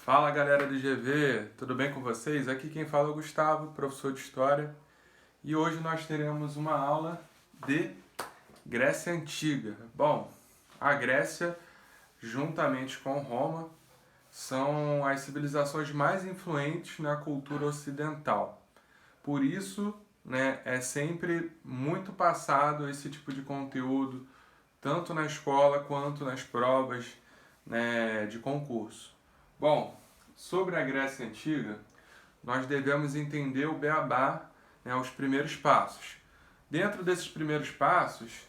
Fala galera do GV, tudo bem com vocês? Aqui quem fala é o Gustavo, professor de História, e hoje nós teremos uma aula de Grécia Antiga. Bom, a Grécia, juntamente com Roma, são as civilizações mais influentes na cultura ocidental. Por isso, é sempre muito passado esse tipo de conteúdo, tanto na escola quanto nas provas, de concurso. Bom, sobre a Grécia Antiga, nós devemos entender o beabá, os primeiros passos. Dentro desses primeiros passos,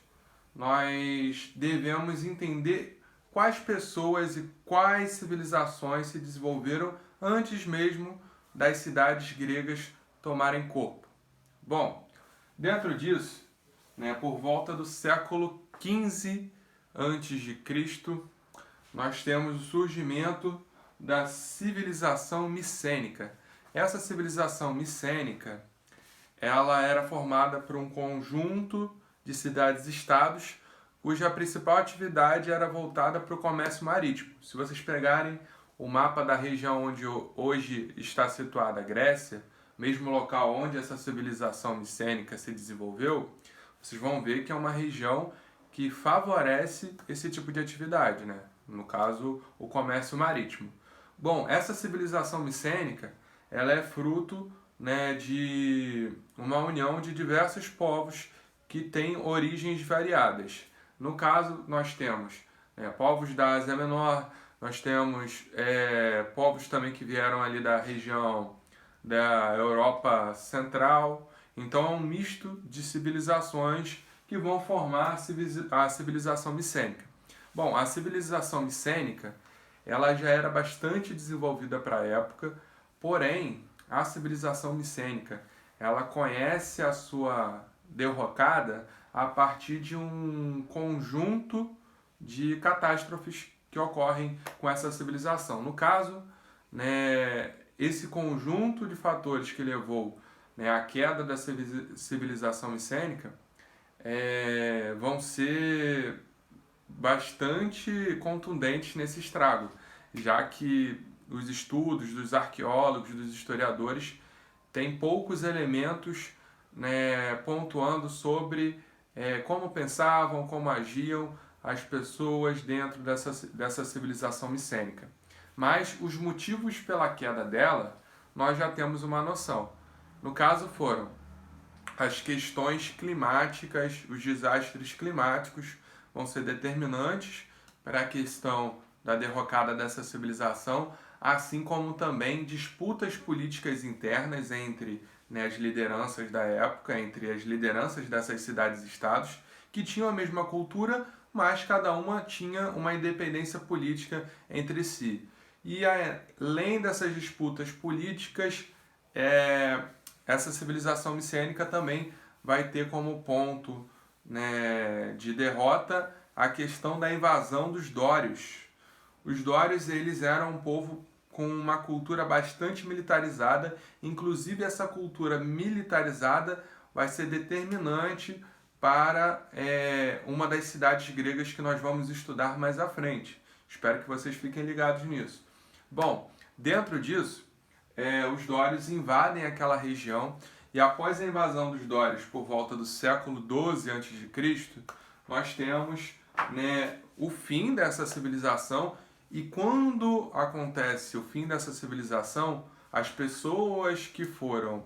nós devemos entender quais pessoas e quais civilizações se desenvolveram antes mesmo das cidades gregas tomarem corpo. Bom, dentro disso, por volta do século XV a.C., nós temos o surgimento da civilização micênica. Essa civilização micênica, ela era formada por um conjunto de cidades-estados cuja principal atividade era voltada para o comércio marítimo. Se vocês pegarem o mapa da região onde hoje está situada a Grécia, mesmo local onde essa civilização micênica se desenvolveu, vocês vão ver que é uma região que favorece esse tipo de atividade, no caso, o comércio marítimo. Bom, essa civilização micênica, ela é fruto, de uma união de diversos povos que têm origens variadas. No caso, nós temos povos da Ásia Menor, nós temos povos também que vieram ali da região da Europa Central. Então é um misto de civilizações que vão formar a civilização micênica. Bom, a civilização micênica, ela já era bastante desenvolvida para a época, porém, a civilização micênica, ela conhece a sua derrocada a partir de um conjunto de catástrofes que ocorrem com essa civilização. No caso, esse conjunto de fatores que levou à queda da civilização micênica vão ser bastante contundentes nesse estrago, já que os estudos dos arqueólogos, dos historiadores, têm poucos elementos pontuando sobre como pensavam, como agiam as pessoas dentro dessa civilização micênica. Mas os motivos pela queda dela, nós já temos uma noção. No caso foram as questões climáticas, os desastres climáticos vão ser determinantes para a questão da derrocada dessa civilização, assim como também disputas políticas internas entre as lideranças da época, entre as lideranças dessas cidades-estados, que tinham a mesma cultura, mas cada uma tinha uma independência política entre si. E além dessas disputas políticas, essa civilização micênica também vai ter como ponto de derrota a questão da invasão dos dórios. Os dórios, eles eram um povo com uma cultura bastante militarizada, inclusive essa cultura militarizada vai ser determinante para uma das cidades gregas que nós vamos estudar mais à frente. Espero que vocês fiquem ligados nisso. Bom, dentro disso, os dórios invadem aquela região e após a invasão dos dórios por volta do século XII a.C., nós temos o fim dessa civilização. E quando acontece o fim dessa civilização, as pessoas que foram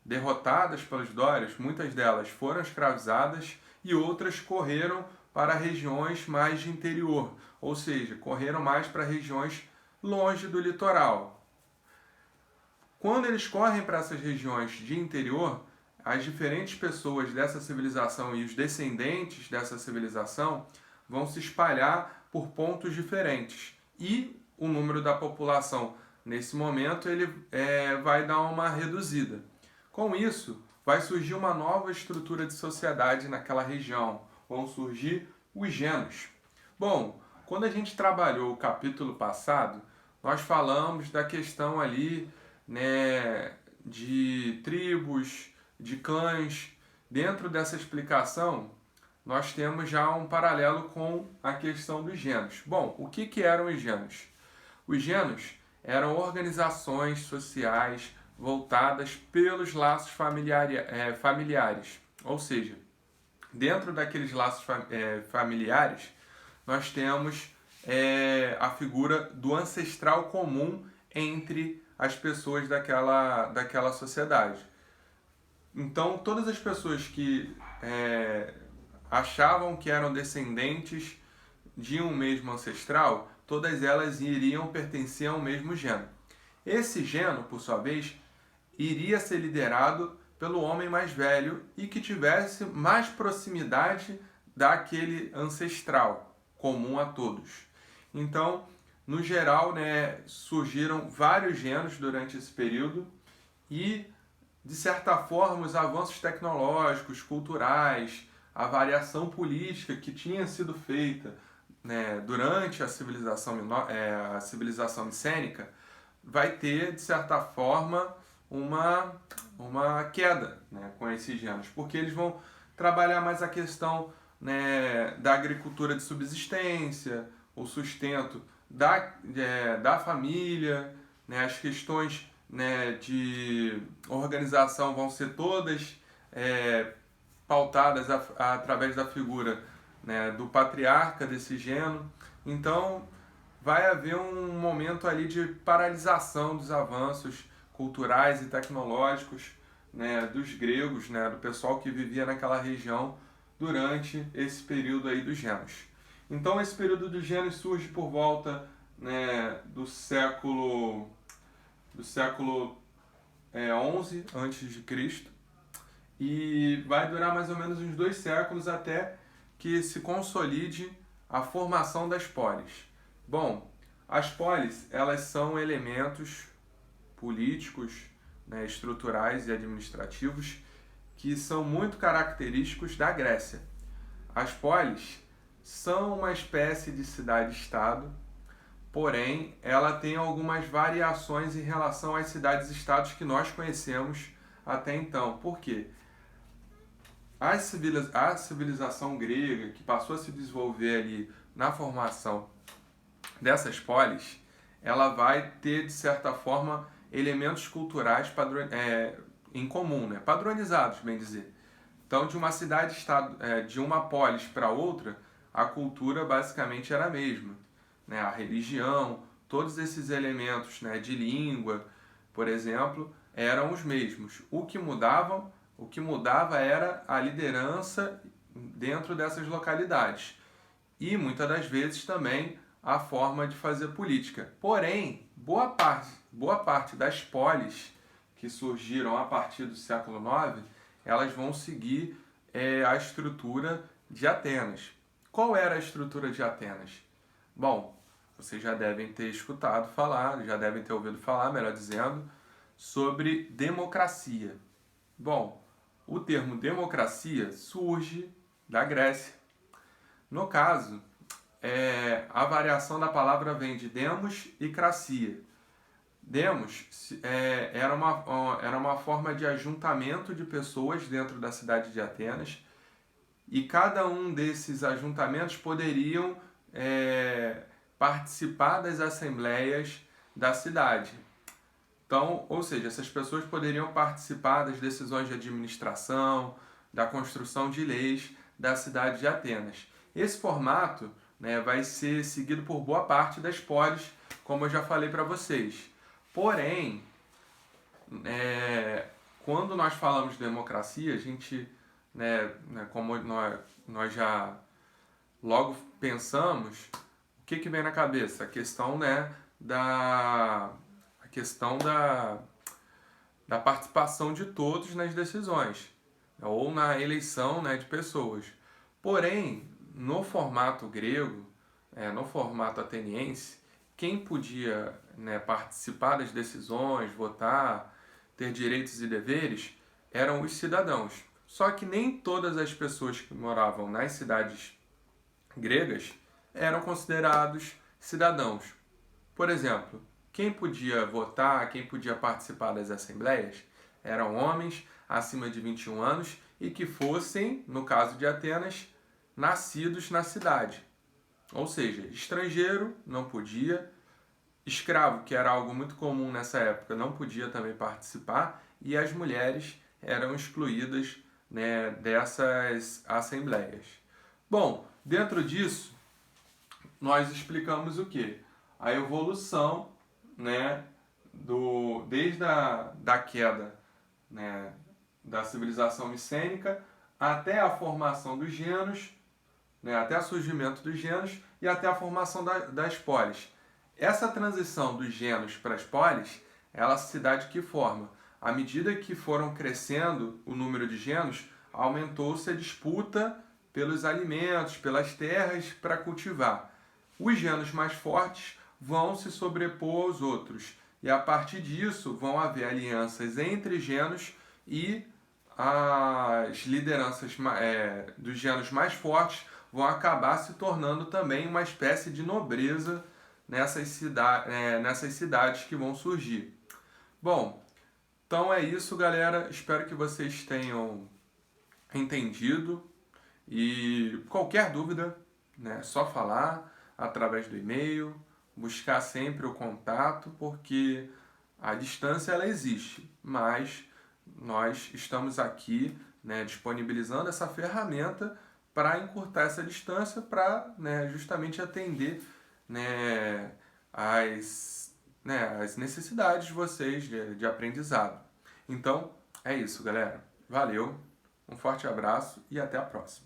derrotadas pelos dórios, muitas delas foram escravizadas e outras correram para regiões mais de interior, ou seja, correram mais para regiões longe do litoral. Quando eles correm para essas regiões de interior, as diferentes pessoas dessa civilização e os descendentes dessa civilização vão se espalhar por pontos diferentes. E o número da população, nesse momento, ele vai dar uma reduzida. Com isso, vai surgir uma nova estrutura de sociedade naquela região. Vão surgir os genos. Bom, quando a gente trabalhou o capítulo passado, nós falamos da questão ali, de tribos, de clãs. Dentro dessa explicação, nós temos já um paralelo com a questão dos genos. Bom, o que eram os genos? Os gênos eram organizações sociais voltadas pelos laços familiares. Ou seja, dentro daqueles laços familiares, nós temos a figura do ancestral comum entre as pessoas daquela sociedade. Então, todas as pessoas que achavam que eram descendentes de um mesmo ancestral, todas elas iriam pertencer ao mesmo geno. Esse geno, por sua vez, iria ser liderado pelo homem mais velho e que tivesse mais proximidade daquele ancestral comum a todos. Então, no geral, surgiram vários genos durante esse período e, de certa forma, os avanços tecnológicos, culturais, a variação política que tinha sido feita durante a civilização micênica vai ter, de certa forma, uma queda com esses genos, porque eles vão trabalhar mais a questão da agricultura de subsistência, o sustento da família, as questões de organização vão ser todas pautadas através da figura do patriarca desse geno. Então vai haver um momento ali de paralisação dos avanços culturais e tecnológicos dos gregos, do pessoal que vivia naquela região durante esse período aí dos genos. Então esse período dos genos surge por volta do século 11 a.C. e vai durar mais ou menos uns 2 séculos até que se consolide a formação das polis. Bom, as polis, elas são elementos políticos, estruturais e administrativos que são muito característicos da Grécia. As polis são uma espécie de cidade-estado, porém ela tem algumas variações em relação às cidades-estados que nós conhecemos até então. Por quê? A civilização grega, que passou a se desenvolver ali na formação dessas polis, ela vai ter, de certa forma, elementos culturais em comum, padronizados, bem dizer. Então, de uma cidade-estado, de uma polis para outra, a cultura basicamente era a mesma. A religião, todos esses elementos de língua, por exemplo, eram os mesmos. O que mudava era a liderança dentro dessas localidades. E, muitas das vezes, também a forma de fazer política. Porém, boa parte das polis que surgiram a partir do século IX, elas vão seguir a estrutura de Atenas. Qual era a estrutura de Atenas? Bom, vocês já devem ter escutado falar, já devem ter ouvido falar, melhor dizendo, sobre democracia. Bom, o termo democracia surge da Grécia. No caso, a variação da palavra vem de demos e cracia. Demos era uma forma de ajuntamento de pessoas dentro da cidade de Atenas e cada um desses ajuntamentos poderiam participar das assembleias da cidade. Então, ou seja, essas pessoas poderiam participar das decisões de administração, da construção de leis da cidade de Atenas. Esse formato vai ser seguido por boa parte das polis, como eu já falei para vocês. Porém, quando nós falamos de democracia, a gente, como nós já logo pensamos, o que vem na cabeça? A questão da participação de todos nas decisões, ou na eleição de pessoas. Porém, no formato grego, no formato ateniense, quem podia participar das decisões, votar, ter direitos e deveres, eram os cidadãos. Só que nem todas as pessoas que moravam nas cidades gregas eram considerados cidadãos. Por exemplo, quem podia votar, quem podia participar das assembleias, eram homens acima de 21 anos e que fossem, no caso de Atenas, nascidos na cidade. Ou seja, estrangeiro não podia escravo, que era algo muito comum nessa época, não podia também participar, e as mulheres eram excluídas, né, dessas assembleias. Bom, dentro disso, nós explicamos o quê? A evolução, né, desde da queda, né, da civilização micênica até a formação dos genos, né, até o surgimento dos genos e até a formação das polis. Essa transição dos genos para as polis, ela se dá de que forma? À medida que foram crescendo o número de genos, aumentou-se a disputa pelos alimentos, pelas terras para cultivar. Os genos mais fortes vão se sobrepor aos outros, e a partir disso vão haver alianças entre genos e as lideranças dos genos mais fortes vão acabar se tornando também uma espécie de nobreza nessas cidades que vão surgir. Bom, então é isso, galera. Espero que vocês tenham entendido. E qualquer dúvida, né, é só falar através do e-mail, buscar sempre o contato, porque a distância ela existe, mas nós estamos aqui, né, disponibilizando essa ferramenta para encurtar essa distância, para, né, justamente atender, né, as necessidades de vocês de aprendizado. Então, é isso, galera. Valeu, um forte abraço e até a próxima.